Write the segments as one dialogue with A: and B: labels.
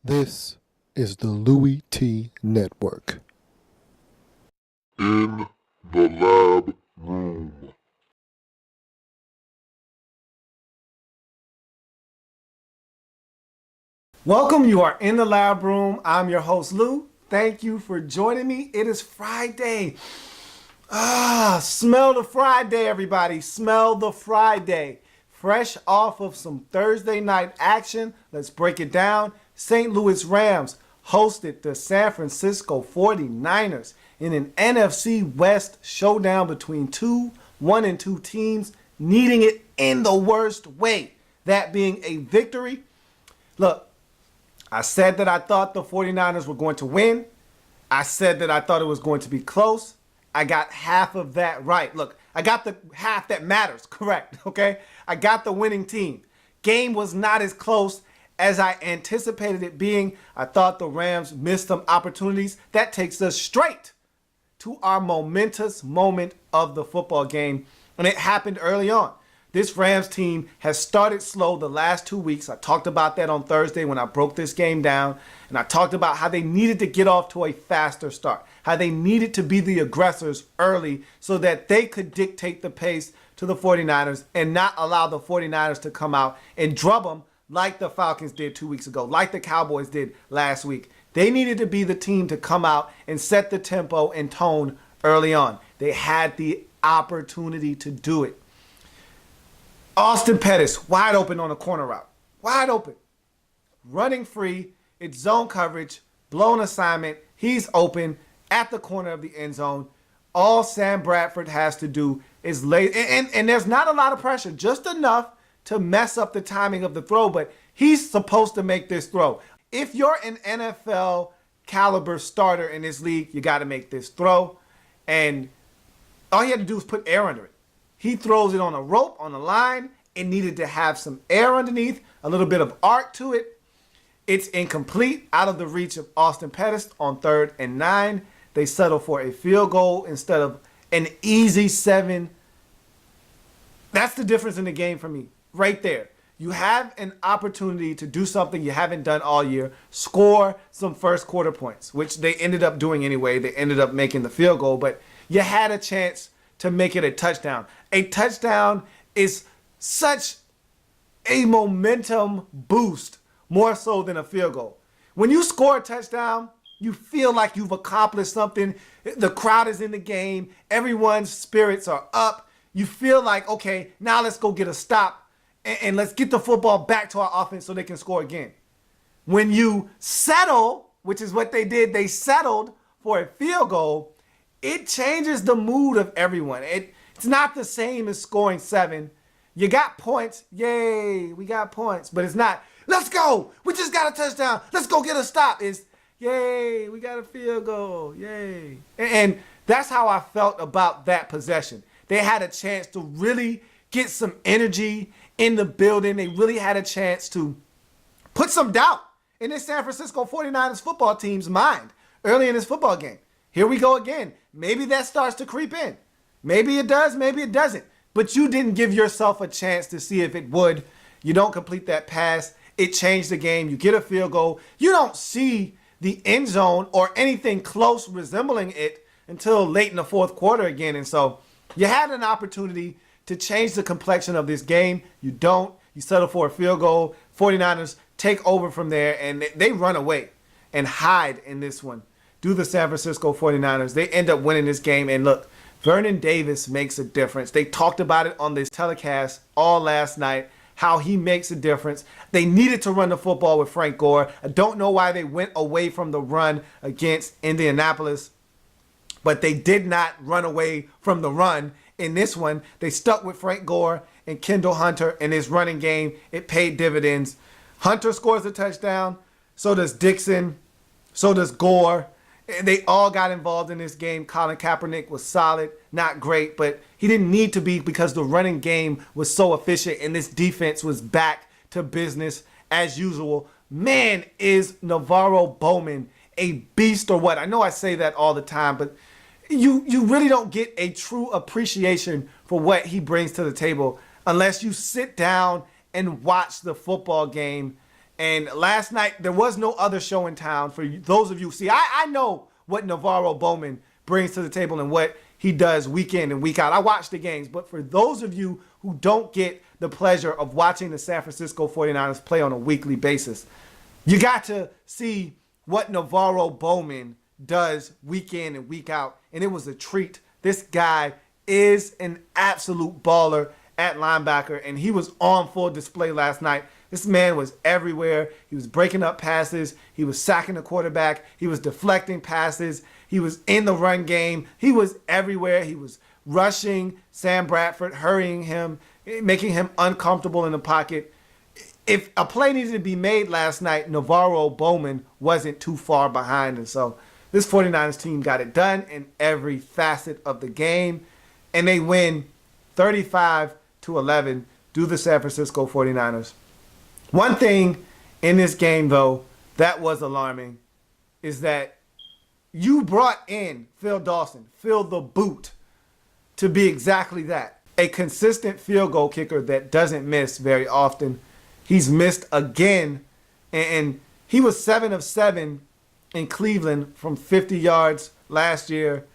A: This is the Louis T. Network.
B: In the lab room.
C: Welcome, you are in the lab room. I'm your host, Lou. Thank you for joining me. It is Friday. Smell the Friday, everybody. Smell the Friday. Fresh off of some Thursday night action. Let's break it down. St. Louis Rams hosted the San Francisco 49ers in an NFC West showdown between two 1-2 teams needing it in the worst way, that being a victory. Look, I said that I thought the 49ers were going to win. I said that I thought it was going to be close. I got half of that right. Look, I got the half that matters correct, okay? I got the winning team. Game was not as close as I anticipated it being. I thought the Rams missed some opportunities. That takes us straight to our momentous moment of the football game, and it happened early on. This Rams team has started slow the last 2 weeks. I talked about that on Thursday when I broke this game down, and I talked about how they needed to get off to a faster start, how they needed to be the aggressors early so that they could dictate the pace to the 49ers and not allow the 49ers to come out and drub them like the Falcons did 2 weeks ago, like the Cowboys did last week. They needed to be the team to come out and set the tempo and tone early on. They had the opportunity to do it. Austin Pettis, wide open on a corner route. Wide open. Running free. It's zone coverage. Blown assignment. He's open at the corner of the end zone. All Sam Bradford has to do is lay. And there's not a lot of pressure. Just enough to mess up the timing of the throw. But he's supposed to make this throw. If you're an NFL caliber starter in this league, you got to make this throw. And all he had to do was put air under it. He throws it on a rope, on a line. It needed to have some air underneath, a little bit of arc to it. It's incomplete, out of the reach of Austin Pettis on 3rd and 9. They settle for a field goal instead of an easy 7. That's the difference in the game for me, right there. You have an opportunity to do something you haven't done all year, score some first quarter points, which they ended up doing anyway. They ended up making the field goal, but you had a chance to make it a touchdown. A touchdown is such a momentum boost, more so than a field goal. When you score a touchdown, you feel like you've accomplished something. The crowd is in the game. Everyone's spirits are up. You feel like, okay, now let's go get a stop and let's get the football back to our offense so they can score again. When you settle, which is what they did, they settled for a field goal, it changes the mood of everyone. It's not the same as scoring 7. You got points. Yay, we got points. But it's not, let's go. We just got a touchdown. Let's go get a stop. It's, yay, we got a field goal. Yay. And that's how I felt about that possession. They had a chance to really get some energy in the building. They really had a chance to put some doubt in this San Francisco 49ers football team's mind early in this football game. Here we go again. Maybe that starts to creep in. Maybe it does, maybe it doesn't. But you didn't give yourself a chance to see if it would. You don't complete that pass. It changed the game. You get a field goal. You don't see the end zone or anything close resembling it until late in the fourth quarter again. And so you had an opportunity to change the complexion of this game. You don't. You settle for a field goal. 49ers take over from there, and they run away and hide in this one. Do the San Francisco 49ers. They end up winning this game. And look, Vernon Davis makes a difference. They talked about it on this telecast all last night, how he makes a difference. They needed to run the football with Frank Gore. I don't know why they went away from the run against Indianapolis, but they did not run away from the run in this one. They stuck with Frank Gore and Kendall Hunter in his running game. It paid dividends. Hunter scores a touchdown. So does Dixon. So does Gore. They all got involved in this game. Colin Kaepernick was solid, not great, but he didn't need to be because the running game was so efficient and this defense was back to business as usual. Man, is Navarro Bowman a beast or what? I know I say that all the time, but you really don't get a true appreciation for what he brings to the table unless you sit down and watch the football game And last night, there was no other show in town for those of you. See, I know what Navarro Bowman brings to the table and what he does week in and week out. I watch the games. But for those of you who don't get the pleasure of watching the San Francisco 49ers play on a weekly basis, you got to see what Navarro Bowman does week in and week out. And it was a treat. This guy is an absolute baller at linebacker, and he was on full display last night. This man was everywhere. He was breaking up passes. He was sacking the quarterback. He was deflecting passes. He was in the run game. He was everywhere. He was rushing Sam Bradford, hurrying him, making him uncomfortable in the pocket. If a play needed to be made last night, Navarro Bowman wasn't too far behind. And so this 49ers team got it done in every facet of the game. And they win 35-11 to the San Francisco 49ers. One thing in this game, though, that was alarming is that you brought in Phil Dawson, Phil the Boot, to be exactly that. A consistent field goal kicker that doesn't miss very often. He's missed again, and he was 7 of 7 in Cleveland from 50 yards last year.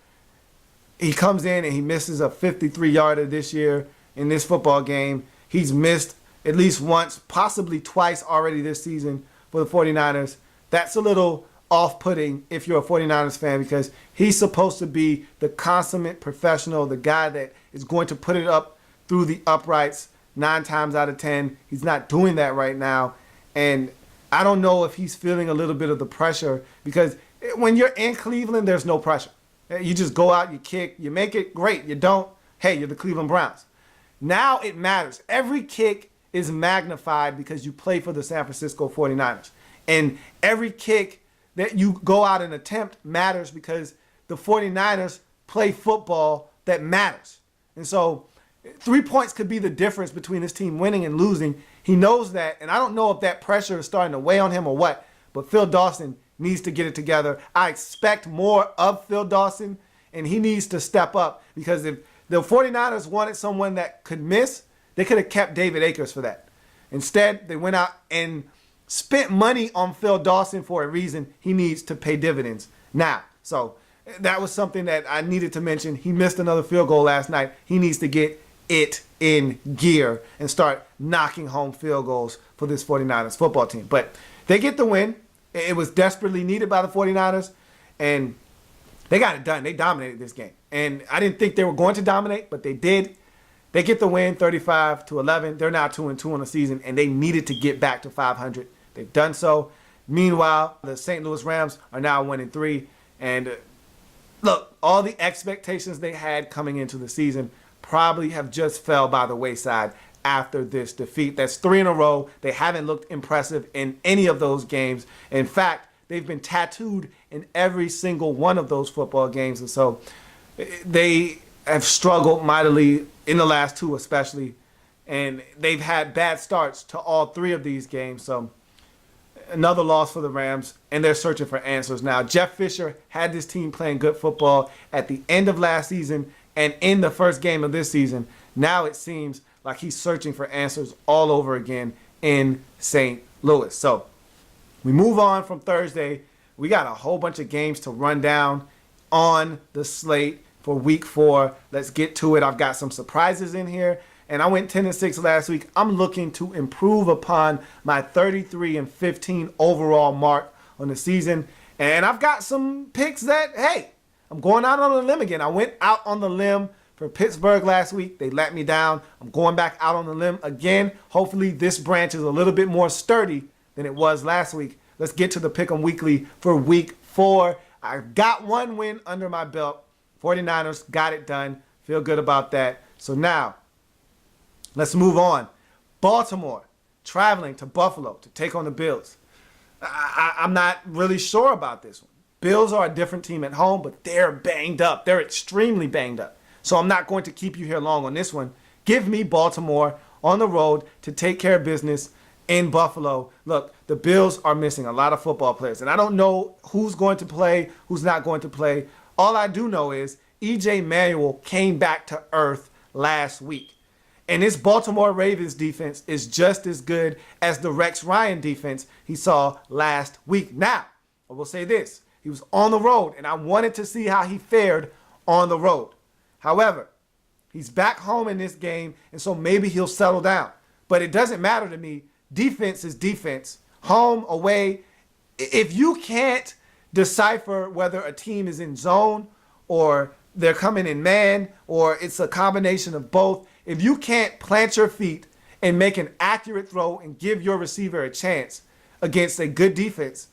C: He comes in and he misses a 53-yarder this year in this football game. He's missed at least once, possibly twice already this season for the 49ers. That's a little off-putting if you're a 49ers fan, because he's supposed to be the consummate professional, the guy that is going to put it up through the uprights 9 times out of 10. He's not doing that right now. And I don't know if he's feeling a little bit of the pressure, because when you're in Cleveland, there's no pressure. You just go out, you kick, you make it, great. You don't, hey, you're the Cleveland Browns. Now it matters. Every kick is magnified because you play for the San Francisco 49ers. And every kick that you go out and attempt matters because the 49ers play football that matters. And so 3 points could be the difference between this team winning and losing. He knows that, and I don't know if that pressure is starting to weigh on him or what, but Phil Dawson needs to get it together. I expect more of Phil Dawson, and he needs to step up, because if the 49ers wanted someone that could miss, they could have kept David Akers for that. Instead, they went out and spent money on Phil Dawson for a reason. He needs to pay dividends now. So that was something that I needed to mention. He missed another field goal last night. He needs to get it in gear and start knocking home field goals for this 49ers football team. But they get the win. It was desperately needed by the 49ers, and they got it done. They dominated this game. And I didn't think they were going to dominate, but they did. They get the win 35-11. They're now 2-2 on the season, and they needed to get back to 500. They've done so. Meanwhile, the St. Louis Rams are now 1-3. And look, all the expectations they had coming into the season probably have just fell by the wayside after this defeat. That's 3 in a row. They haven't looked impressive in any of those games. In fact, they've been tattooed in every single one of those football games. And so they have struggled mightily in the last 2 especially. And they've had bad starts to all 3 of these games. So another loss for the Rams, and they're searching for answers now. Jeff Fisher had this team playing good football at the end of last season and in the first game of this season. Now it seems like he's searching for answers all over again in St. Louis. So we move on from Thursday. We got a whole bunch of games to run down on the slate for week 4. Let's get to it. I've got some surprises in here, and I went 10-6 last week. I'm looking to improve upon my 33-15 overall mark on the season, and I've got some picks that, hey, I'm going out on a limb again. I went out on the limb for Pittsburgh last week. They let me down. I'm going back out on the limb again. Hopefully this branch is a little bit more sturdy than it was last week. Let's get to the Pick'em Weekly for week 4. I got 1 win under my belt. 49ers got it done. Feel good about that. So now, let's move on. Baltimore traveling to Buffalo to take on the Bills. I'm not really sure about this one. Bills are a different team at home, but they're banged up. They're extremely banged up. So I'm not going to keep you here long on this one. Give me Baltimore on the road to take care of business in Buffalo. Look, the Bills are missing a lot of football players, and I don't know who's going to play, who's not going to play. All I do know is E.J. Manuel came back to earth last week. And this Baltimore Ravens defense is just as good as the Rex Ryan defense he saw last week. Now, I will say this. He was on the road, and I wanted to see how he fared on the road. However, he's back home in this game, and so maybe he'll settle down. But it doesn't matter to me. Defense is defense. Home, away. If you can't decipher whether a team is in zone or they're coming in man or it's a combination of both, if you can't plant your feet and make an accurate throw and give your receiver a chance against a good defense,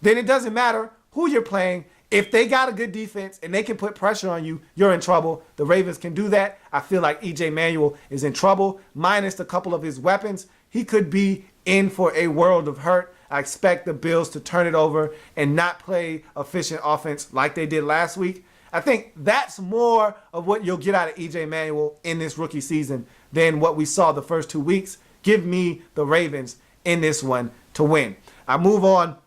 C: then it doesn't matter who you're playing. If they got a good defense and they can put pressure on you, you're in trouble. The Ravens can do that. I feel like E.J. Manuel is in trouble. Minus a couple of his weapons, he could be in for a world of hurt. I expect the Bills to turn it over and not play efficient offense like they did last week. I think that's more of what you'll get out of E.J. Manuel in this rookie season than what we saw the first 2 weeks. Give me the Ravens in this one to win. I move on.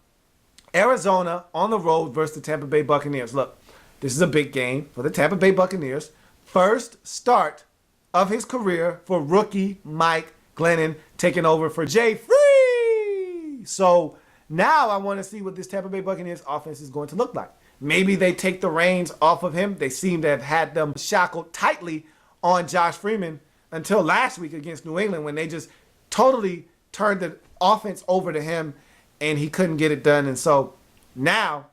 C: Arizona on the road versus the Tampa Bay Buccaneers. Look, this is a big game for the Tampa Bay Buccaneers. First start of his career for rookie Mike Glennon taking over for Jay Free. So now I want to see what this Tampa Bay Buccaneers offense is going to look like. Maybe they take the reins off of him. They seem to have had them shackled tightly on Josh Freeman until last week against New England when they just totally turned the offense over to him and he couldn't get it done. And so now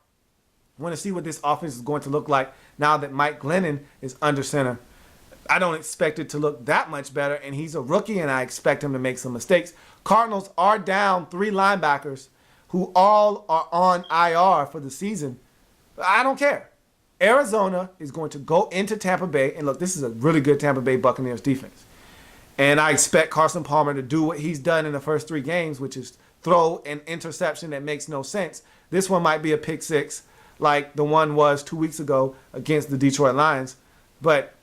C: I want to see what this offense is going to look like now that Mike Glennon is under center. I don't expect it to look that much better, and he's a rookie, and I expect him to make some mistakes. Cardinals are down 3 linebackers who all are on IR for the season. I don't care. Arizona is going to go into Tampa Bay, and look, this is a really good Tampa Bay Buccaneers defense. And I expect Carson Palmer to do what he's done in the first 3 games, which is throw an interception that makes no sense. This one might be a pick 6 like the one was 2 weeks ago against the Detroit Lions. But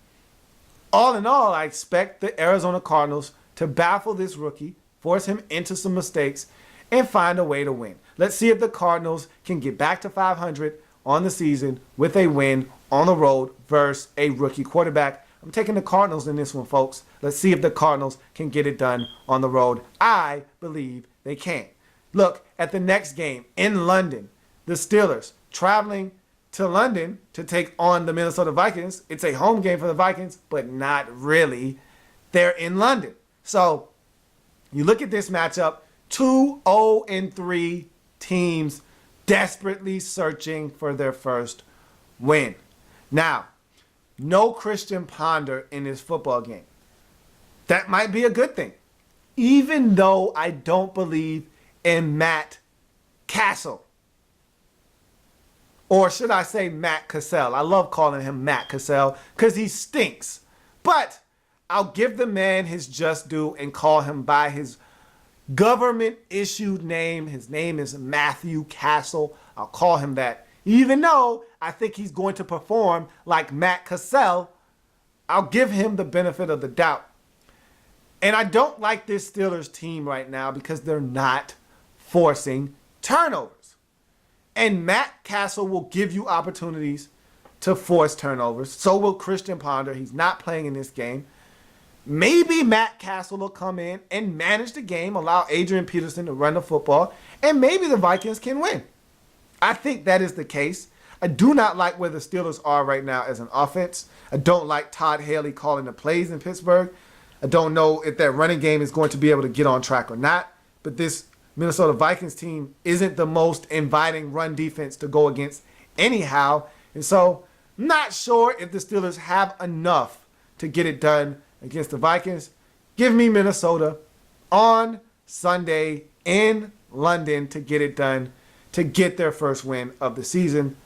C: all in all, I expect the Arizona Cardinals to baffle this rookie, force him into some mistakes, and find a way to win. Let's see if the Cardinals can get back to 500 on the season with a win on the road versus a rookie quarterback. I'm taking the Cardinals in this one, folks. Let's see if the Cardinals can get it done on the road. I believe they can. Look, at the next game in London, the Steelers traveling to London to take on the Minnesota Vikings. It's a home game for the Vikings, but not really. They're in London. So you look at this matchup, 2-0-3 teams desperately searching for their first win. Now, no Christian Ponder in this football game. That might be a good thing, even though I don't believe in Matt Castle. Or should I say Matt Cassell? I love calling him Matt Cassell because he stinks. But I'll give the man his just due and call him by his government-issued name. His name is Matthew Castle. I'll call him that. Even though I think he's going to perform like Matt Cassell, I'll give him the benefit of the doubt. And I don't like this Steelers team right now because they're not forcing turnovers. And Matt Castle will give you opportunities to force turnovers. So will Christian Ponder. He's not playing in this game. Maybe Matt Castle will come in and manage the game, allow Adrian Peterson to run the football, and maybe the Vikings can win. I think that is the case. I do not like where the Steelers are right now as an offense. I don't like Todd Haley calling the plays in Pittsburgh. I don't know if that running game is going to be able to get on track or not. But this Minnesota Vikings team isn't the most inviting run defense to go against anyhow. And so I'm not sure if the Steelers have enough to get it done against the Vikings. Give me Minnesota on Sunday in London to get it done, to get their first win of the season.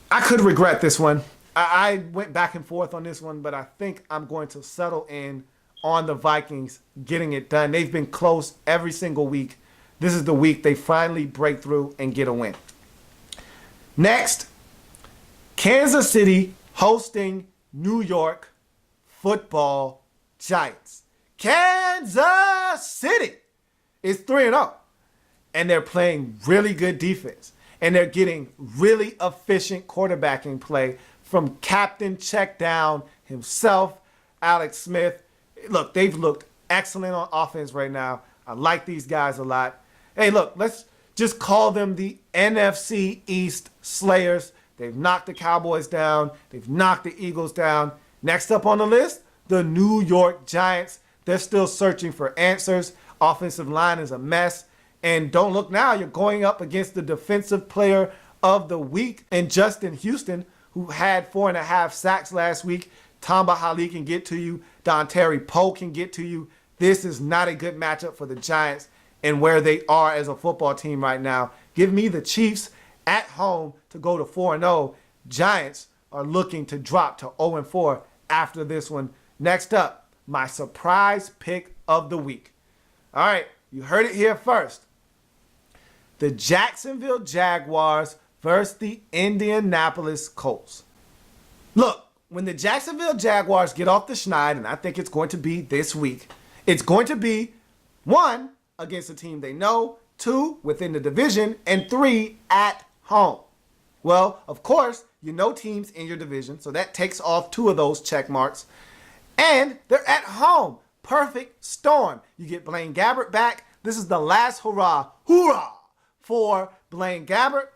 C: I could regret this one. I went back and forth on this one, but I think I'm going to settle in on the Vikings getting it done. They've been close every single week. This is the week they finally break through and get a win. Next, Kansas City hosting New York Football Giants. Kansas City is 3-0, and they're playing really good defense, and they're getting really efficient quarterbacking play from Captain Checkdown himself, Alex Smith. Look, they've looked excellent on offense right now. I like these guys a lot. Hey, look, let's just call them the NFC East Slayers. They've knocked the Cowboys down. They've knocked the Eagles down. Next up on the list, the New York Giants. They're still searching for answers. Offensive line is a mess. And don't look now, you're going up against the defensive player of the week and Justin Houston, who had 4.5 sacks last week. Tamba Hali can get to you. Dontari Poe can get to you. This is not a good matchup for the Giants and where they are as a football team right now. Give me the Chiefs at home to go to 4-0. Giants are looking to drop to 0-4 after this one. Next up, my surprise pick of the week. All right, you heard it here first. The Jacksonville Jaguars versus the Indianapolis Colts. Look, when the Jacksonville Jaguars get off the schneid, and I think it's going to be this week, it's going to be 1, against a team they know, 2, within the division, and 3, at home. Well, of course, you know teams in your division, so that takes off 2 of those check marks. And they're at home. Perfect storm. You get Blaine Gabbert back. This is the last hoorah for Blaine Gabbert.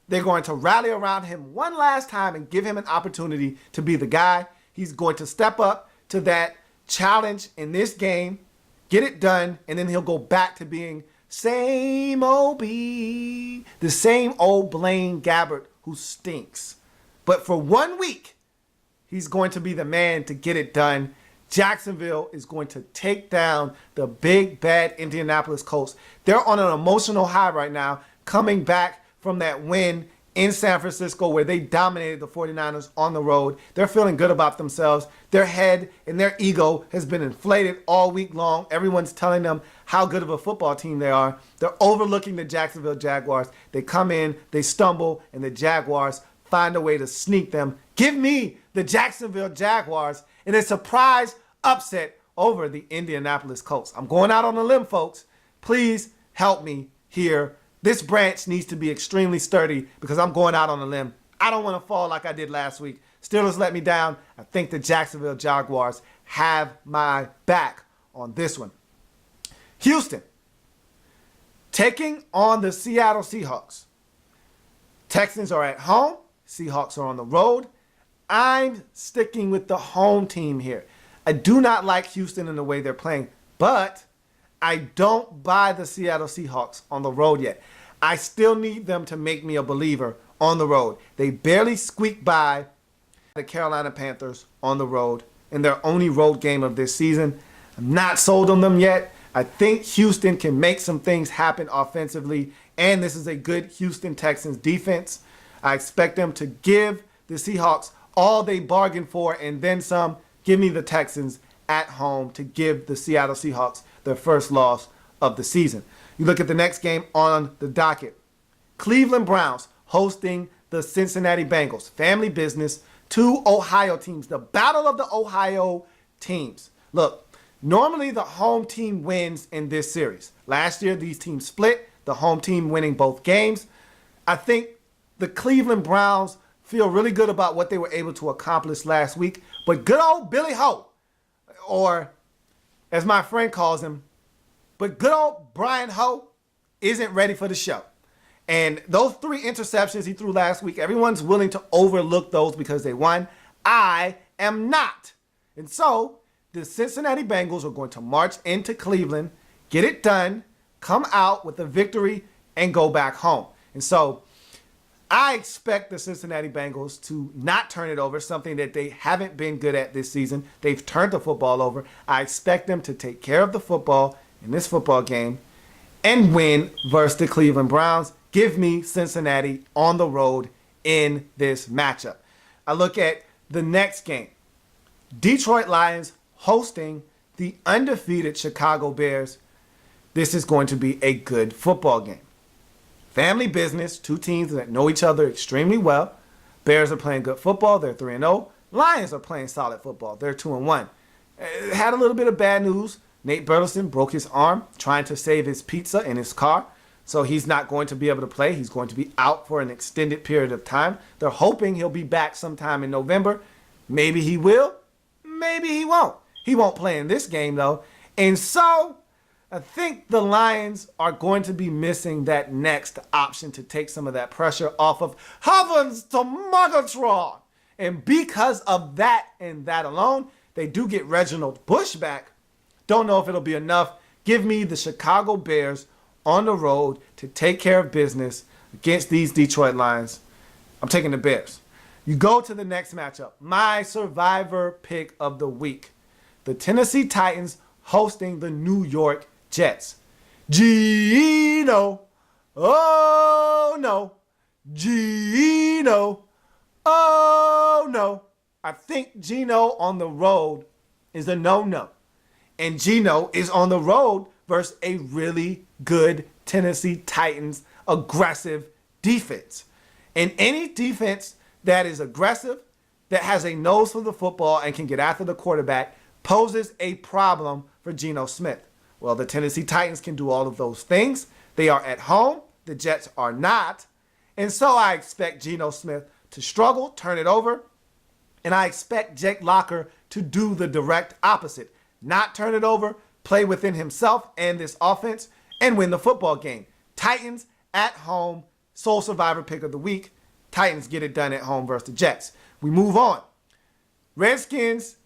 C: They're going to rally around him one last time and give him an opportunity to be the guy. He's going to step up to that challenge in this game, get it done, and then he'll go back to being same old B, the same old Blaine Gabbert who stinks. But for 1 week, he's going to be the man to get it done. Jacksonville is going to take down the big, bad Indianapolis Colts. They're on an emotional high right now, coming back from that win in San Francisco where they dominated the 49ers on the road. They're feeling good about themselves. Their head and their ego has been inflated all week long. Everyone's telling them how good of a football team they are. They're overlooking the Jacksonville Jaguars. They come in, they stumble, and the Jaguars find a way to sneak them. Give me the Jacksonville Jaguars in a surprise upset over the Indianapolis Colts. I'm going out on a limb, folks. Please help me here. This branch needs to be extremely sturdy because I'm going out on a limb. I don't want to fall like I did last week. Steelers let me down. I think the Jacksonville Jaguars have my back on this one. Houston taking on the Seattle Seahawks. Texans are at home. Seahawks are on the road. I'm sticking with the home team here. I do not like Houston in the way they're playing, but I don't buy the Seattle Seahawks on the road yet. I still need them to make me a believer on the road. They barely squeaked by the Carolina Panthers on the road in their only road game of this season. I'm not sold on them yet. I think Houston can make some things happen offensively, and this is a good Houston Texans defense. I expect them to give the Seahawks all they bargained for and then some. Give me the Texans at home to give the Seattle Seahawks their first loss of the season. You look at the next game on the docket. Cleveland Browns hosting the Cincinnati Bengals. Family business, 2 Ohio teams. The battle of the Ohio teams. Look, normally the home team wins in this series. Last year, these teams split, the home team winning both games. I think the Cleveland Browns feel really good about what they were able to accomplish last week. But good old Billy Ho, or as my friend calls him, but good old Brian Ho isn't ready for the show. And those 3 interceptions he threw last week, everyone's willing to overlook those because they won. I am not. And so the Cincinnati Bengals are going to march into Cleveland, get it done, come out with a victory, and go back home. And so I expect the Cincinnati Bengals to not turn it over, something that they haven't been good at this season. They've turned the football over. I expect them to take care of the football in this football game and win versus the Cleveland Browns. Give me Cincinnati on the road in this matchup. I look at the next game. Detroit Lions hosting the undefeated Chicago Bears. This is going to be a good football game. Family business, 2 teams that know each other extremely well. Bears are playing good football. They're 3-0. Lions are playing solid football. They're 2-1. Had a little bit of bad news. Nate Burleson broke his arm trying to save his pizza in his car. So he's not going to be able to play. He's going to be out for an extended period of time. They're hoping he'll be back sometime in November. Maybe he will. Maybe he won't. He won't play in this game, though. And so I think the Lions are going to be missing that next option to take some of that pressure off of Heavens to Megatron. And because of that and that alone, they do get Reginald Bush back. Don't know if it'll be enough. Give me the Chicago Bears on the road to take care of business against these Detroit Lions. I'm taking the Bears. You go to the next matchup. My survivor pick of the week. The Tennessee Titans hosting the New York Jets. Gino. Oh, no. Gino. Oh, no. I think Gino on the road is a no-no. And Gino is on the road versus a really good Tennessee Titans aggressive defense. And any defense that is aggressive, that has a nose for the football and can get after the quarterback, poses a problem for Geno Smith. Well, the Tennessee Titans can do all of those things. They are at home. The Jets are not. And so I expect Geno Smith to struggle, turn it over. And I expect Jake Locker to do the direct opposite. Not turn it over, play within himself and this offense, and win the football game. Titans at home, sole survivor pick of the week. Titans get it done at home versus the Jets. We move on. Redskins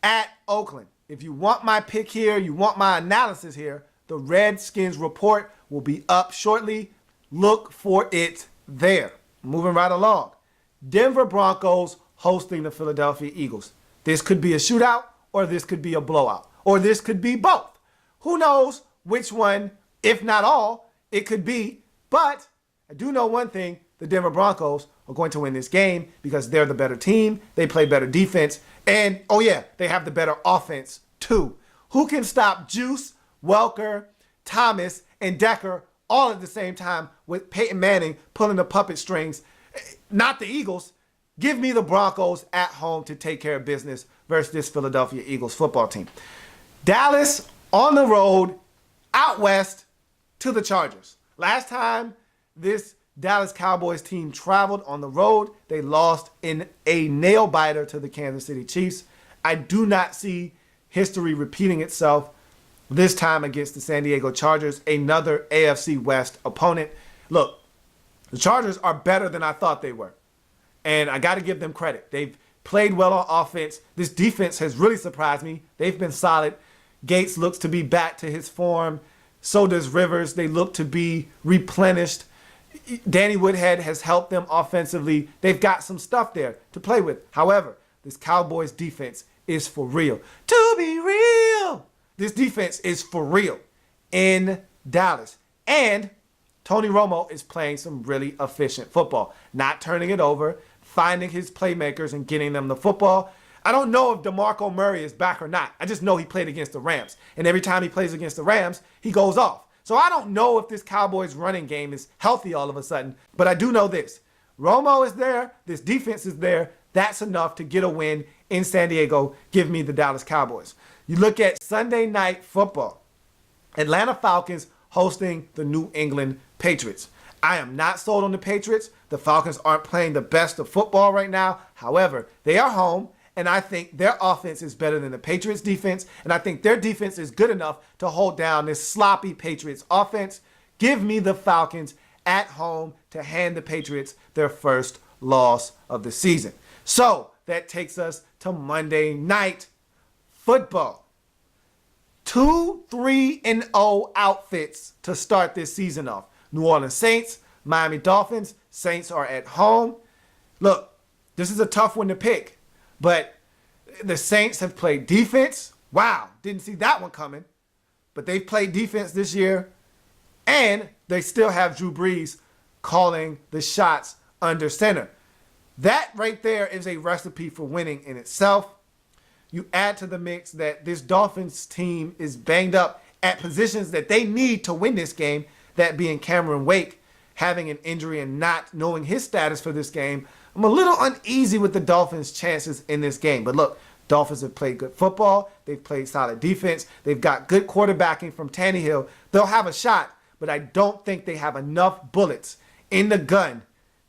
C: at Oakland. If you want my pick here, you want my analysis here, the Redskins report will be up shortly. Look for it there. Moving right along. Denver Broncos hosting the Philadelphia Eagles. This could be a shootout, or this could be a blowout, or this could be both. Who knows which one, if not all, it could be. But I do know one thing. The Denver Broncos are going to win this game because they're the better team. They play better defense. And, oh yeah, they have the better offense too. Who can stop Juice, Welker, Thomas, and Decker all at the same time with Peyton Manning pulling the puppet strings? Not the Eagles. Give me the Broncos at home to take care of business versus this Philadelphia Eagles football team. Dallas on the road, out west to the Chargers. Last time this Dallas Cowboys team traveled on the road, they lost in a nail-biter to the Kansas City Chiefs. I do not see history repeating itself this time against the San Diego Chargers, another AFC West opponent. Look, the Chargers are better than I thought they were. And I got to give them credit. They've played well on offense. This defense has really surprised me. They've been solid. Gates looks to be back to his form. So does Rivers. They look to be replenished. Danny Woodhead has helped them offensively. They've got some stuff there to play with. However, this Cowboys defense is for real. To be real, this defense is for real in Dallas. And Tony Romo is playing some really efficient football. Not turning it over, finding his playmakers and getting them the football. I don't know if DeMarco Murray is back or not. I just know he played against the Rams. And every time he plays against the Rams, he goes off. So I don't know if this Cowboys running game is healthy all of a sudden. But I do know this. Romo is there. This defense is there. That's enough to get a win in San Diego. Give me the Dallas Cowboys. You look at Sunday Night Football. Atlanta Falcons hosting the New England Patriots. I am not sold on the Patriots. The Falcons aren't playing the best of football right now. However, they are home, and I think their offense is better than the Patriots' defense, and I think their defense is good enough to hold down this sloppy Patriots offense. Give me the Falcons at home to hand the Patriots their first loss of the season. So that takes us to Monday Night Football. 2 3-0 outfits to start this season off. New Orleans Saints, Miami Dolphins. Saints are at home. Look, this is a tough one to pick, but the Saints have played defense. Wow, didn't see that one coming. But they've played defense this year, and they still have Drew Brees calling the shots under center. That right there is a recipe for winning in itself. You add to the mix that this Dolphins team is banged up at positions that they need to win this game, that being Cameron Wake having an injury and not knowing his status for this game. I'm a little uneasy with the Dolphins' chances in this game. But look, Dolphins have played good football. They've played solid defense. They've got good quarterbacking from Tannehill. They'll have a shot, but I don't think they have enough bullets in the gun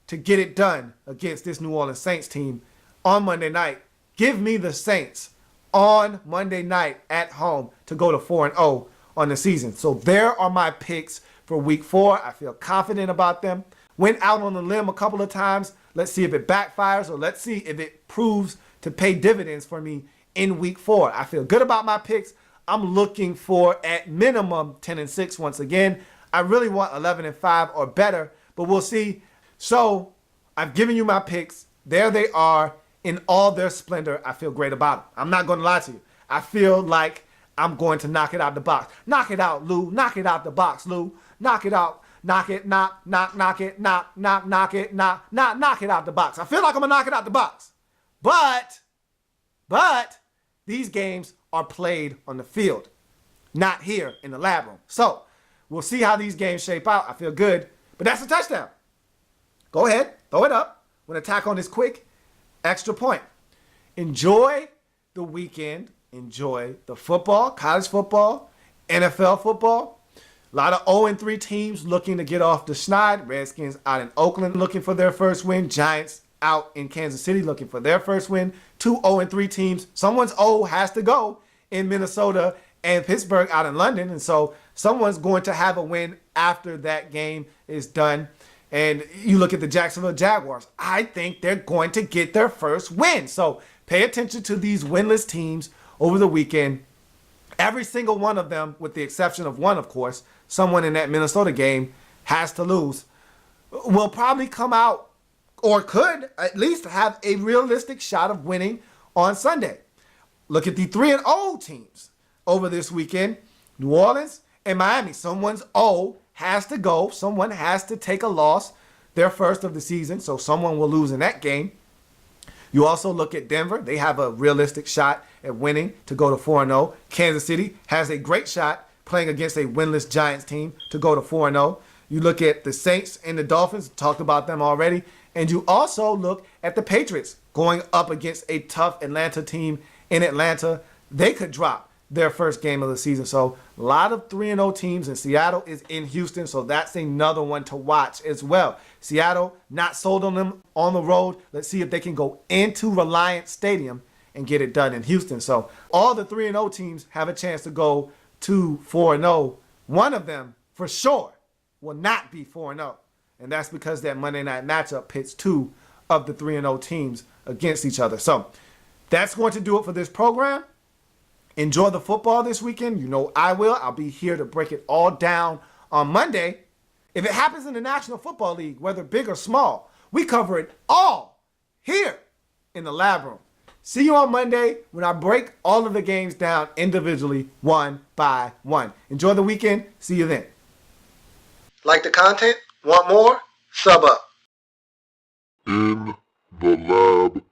C: to get it done against this New Orleans Saints team on Monday night. Give me the Saints on Monday night at home to go to 4-0 on the season. So there are my picks for week 4. I feel confident about them. Went out on the limb a couple of times. Let's see if it backfires, or let's see if it proves to pay dividends for me in week 4. I feel good about my picks. I'm looking for at minimum 10-6 once again. I really want 11-5 or better, but we'll see. So I've given you my picks. There they are in all their splendor. I feel great about them. I'm not going to lie to you. I feel like I'm going to knock it out the box. Knock it out, Lou. Knock it out the box, Lou. Knock it out. Knock it, knock it, knock it, knock it out the box. I feel like I'm going to knock it out the box. But these games are played on the field, not here in the lab room. So we'll see how these games shape out. I feel good, but that's a touchdown. Go ahead, throw it up. I'm going to tack on this quick extra point. Enjoy the weekend. Enjoy the football, college football, NFL football. A lot of 0-3 teams looking to get off the schneid. Redskins out in Oakland looking for their first win. Giants out in Kansas City looking for their first win. 2 0-3 teams. Someone's O has to go in Minnesota and Pittsburgh out in London. And so someone's going to have a win after that game is done. And you look at the Jacksonville Jaguars. I think they're going to get their first win. So pay attention to these winless teams over the weekend. Every single one of them, with the exception of one, of course, someone in that Minnesota game has to lose, will probably come out, or could at least have a realistic shot of winning on Sunday. Look at the 3-0 teams over this weekend. New Orleans and Miami. Someone's O has to go. Someone has to take a loss, their first of the season, so someone will lose in that game. You also look at Denver. They have a realistic shot at winning to go to 4-0. Kansas City has a great shot playing against a winless Giants team to go to 4-0. You look at the Saints and the Dolphins. Talked about them already. And you also look at the Patriots going up against a tough Atlanta team in Atlanta. They could drop their first game of the season. So a lot of 3-0 teams, and Seattle is in Houston, so that's another one to watch as well. Seattle, not sold on them on the road. Let's see if they can go into Reliant Stadium and get it done in Houston. So all the 3-0 teams have a chance to go to 4-0. One of them, for sure, will not be 4-0. And that's because that Monday night matchup pits 2 of the 3-0 teams against each other. So that's going to do it for this program. Enjoy the football this weekend. You know I will. I'll be here to break it all down on Monday. If it happens in the National Football League, whether big or small, we cover it all here in the lab room. See you on Monday when I break all of the games down individually, one by one. Enjoy the weekend. See you then. Like the content? Want more? Sub up.
B: In the lab